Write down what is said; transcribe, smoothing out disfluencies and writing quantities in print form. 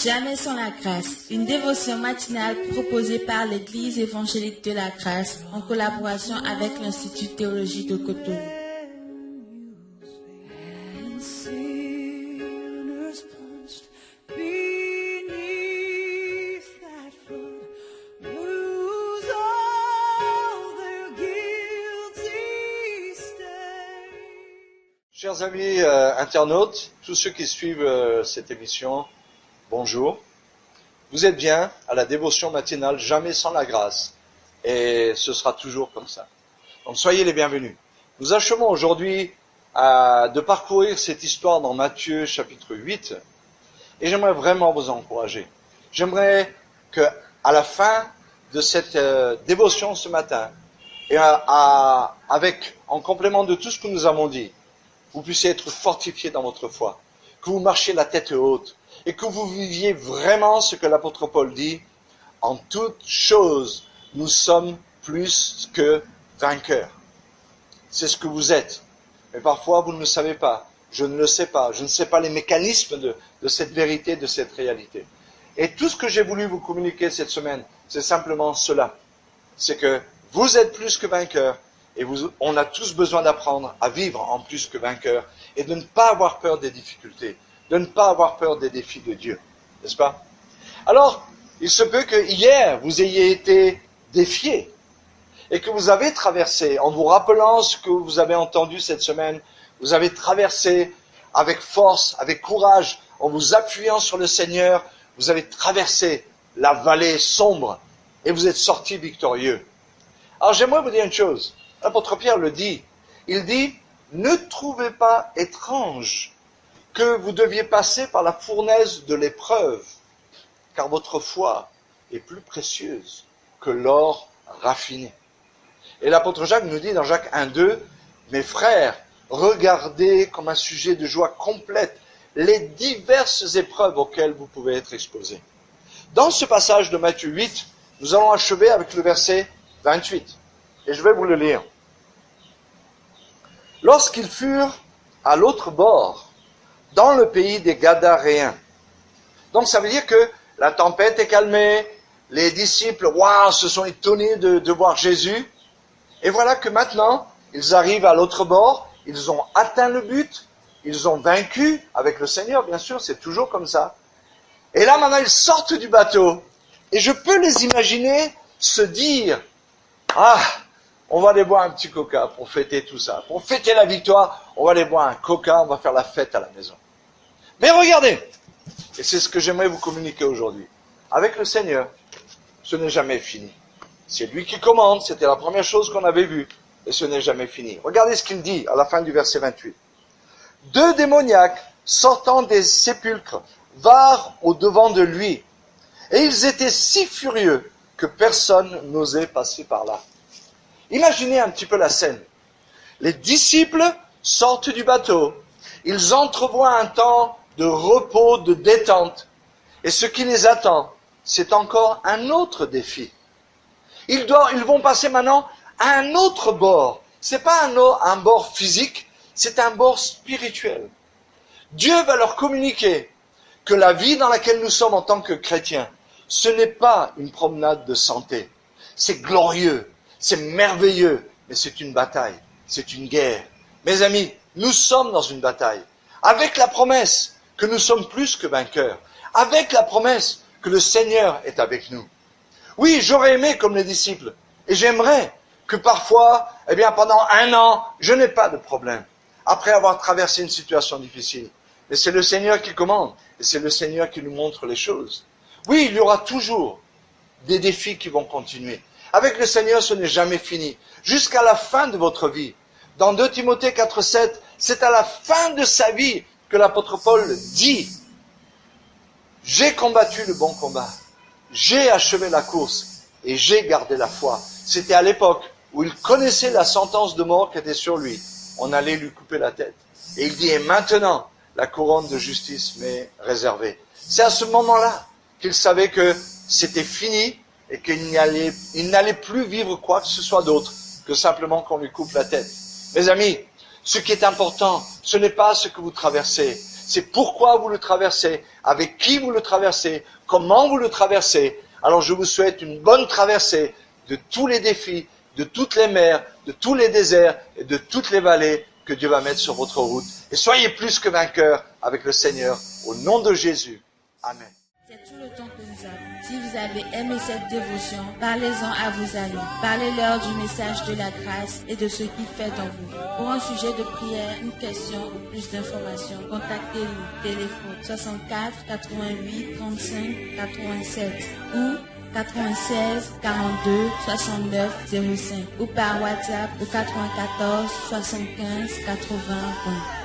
Jamais sans la grâce, une dévotion matinale proposée par l'Église évangélique de la grâce en collaboration avec l'Institut théologique de Cotonou. Chers amis internautes, tous ceux qui suivent cette émission, bonjour. Vous êtes bien à la dévotion matinale Jamais sans la grâce. Et ce sera toujours comme ça. Donc soyez les bienvenus. Nous achevons aujourd'hui de parcourir cette histoire dans Matthieu chapitre 8. Et j'aimerais vraiment vous encourager. J'aimerais que à la fin de cette dévotion ce matin, et en complément de tout ce que nous avons dit, vous puissiez être fortifiés dans votre foi, que vous marchiez la tête haute, et que vous viviez vraiment ce que l'apôtre Paul dit, en toutes choses, nous sommes plus que vainqueurs. C'est ce que vous êtes. Mais parfois, vous ne le savez pas. Je ne le sais pas. Je ne sais pas les mécanismes de cette vérité, de cette réalité. Et tout ce que j'ai voulu vous communiquer cette semaine, c'est simplement cela. C'est que vous êtes plus que vainqueurs. Et on a tous besoin d'apprendre à vivre en plus que vainqueur et de ne pas avoir peur des difficultés, de ne pas avoir peur des défis de Dieu, n'est-ce pas? Alors, il se peut que hier, vous ayez été défiés et que vous avez traversé, en vous rappelant ce que vous avez entendu cette semaine, vous avez traversé avec force, avec courage, en vous appuyant sur le Seigneur, vous avez traversé la vallée sombre et vous êtes sortis victorieux. Alors, j'aimerais vous dire une chose. L'apôtre Pierre le dit. Il dit, ne trouvez pas étrange que vous deviez passer par la fournaise de l'épreuve, car votre foi est plus précieuse que l'or raffiné. Et l'apôtre Jacques nous dit dans Jacques 1,2, mes frères, regardez comme un sujet de joie complète les diverses épreuves auxquelles vous pouvez être exposés. Dans ce passage de Matthieu 8, nous allons achever avec le verset 28. Et je vais vous le lire. Lorsqu'ils furent à l'autre bord, dans le pays des Gadaréens. Donc ça veut dire que la tempête est calmée, les disciples, se sont étonnés de voir Jésus. Et voilà que maintenant, ils arrivent à l'autre bord, ils ont atteint le but, ils ont vaincu avec le Seigneur, bien sûr, c'est toujours comme ça. Et là maintenant, ils sortent du bateau. Et je peux les imaginer se dire, on va aller boire un petit coca pour fêter tout ça. Pour fêter la victoire, on va aller boire un coca, on va faire la fête à la maison. Mais regardez, et c'est ce que j'aimerais vous communiquer aujourd'hui. Avec le Seigneur, ce n'est jamais fini. C'est lui qui commande, c'était la première chose qu'on avait vue, et ce n'est jamais fini. Regardez ce qu'il dit à la fin du verset 28. Deux démoniaques sortant des sépulcres vinrent au-devant de lui, et ils étaient si furieux que personne n'osait passer par là. Imaginez un petit peu la scène. Les disciples sortent du bateau. Ils entrevoient un temps de repos, de détente. Et ce qui les attend, c'est encore un autre défi. Ils vont passer maintenant à un autre bord. C'est pas un bord physique, c'est un bord spirituel. Dieu va leur communiquer que la vie dans laquelle nous sommes en tant que chrétiens, ce n'est pas une promenade de santé. C'est glorieux. C'est merveilleux, mais c'est une bataille, c'est une guerre. Mes amis, nous sommes dans une bataille, avec la promesse que nous sommes plus que vainqueurs, avec la promesse que le Seigneur est avec nous. Oui, j'aurais aimé comme les disciples, et j'aimerais que parfois, pendant un an, je n'ai pas de problème, après avoir traversé une situation difficile. Mais c'est le Seigneur qui commande, et c'est le Seigneur qui nous montre les choses. Oui, il y aura toujours des défis qui vont continuer. Avec le Seigneur, ce n'est jamais fini. Jusqu'à la fin de votre vie. Dans 2 Timothée 4,7, c'est à la fin de sa vie que l'apôtre Paul dit « J'ai combattu le bon combat, j'ai achevé la course et j'ai gardé la foi. » C'était à l'époque où il connaissait la sentence de mort qui était sur lui. On allait lui couper la tête. Et il dit « Et maintenant, la couronne de justice m'est réservée. » C'est à ce moment-là qu'il savait que c'était fini, et qu'il n'allait plus vivre quoi que ce soit d'autre que simplement qu'on lui coupe la tête. Mes amis, ce qui est important, ce n'est pas ce que vous traversez, c'est pourquoi vous le traversez, avec qui vous le traversez, comment vous le traversez. Alors je vous souhaite une bonne traversée de tous les défis, de toutes les mers, de tous les déserts et de toutes les vallées que Dieu va mettre sur votre route. Et soyez plus que vainqueurs avec le Seigneur, au nom de Jésus. Amen. C'est tout le temps que nous avons. Si vous avez aimé cette dévotion, parlez-en à vos amis. Parlez-leur du message de la grâce et de ce qu'il fait dans vous. Pour un sujet de prière, une question ou plus d'informations, contactez-nous. Téléphone 64 88 35 87 ou 96 42 69 05 ou par WhatsApp au 94 75 80 20.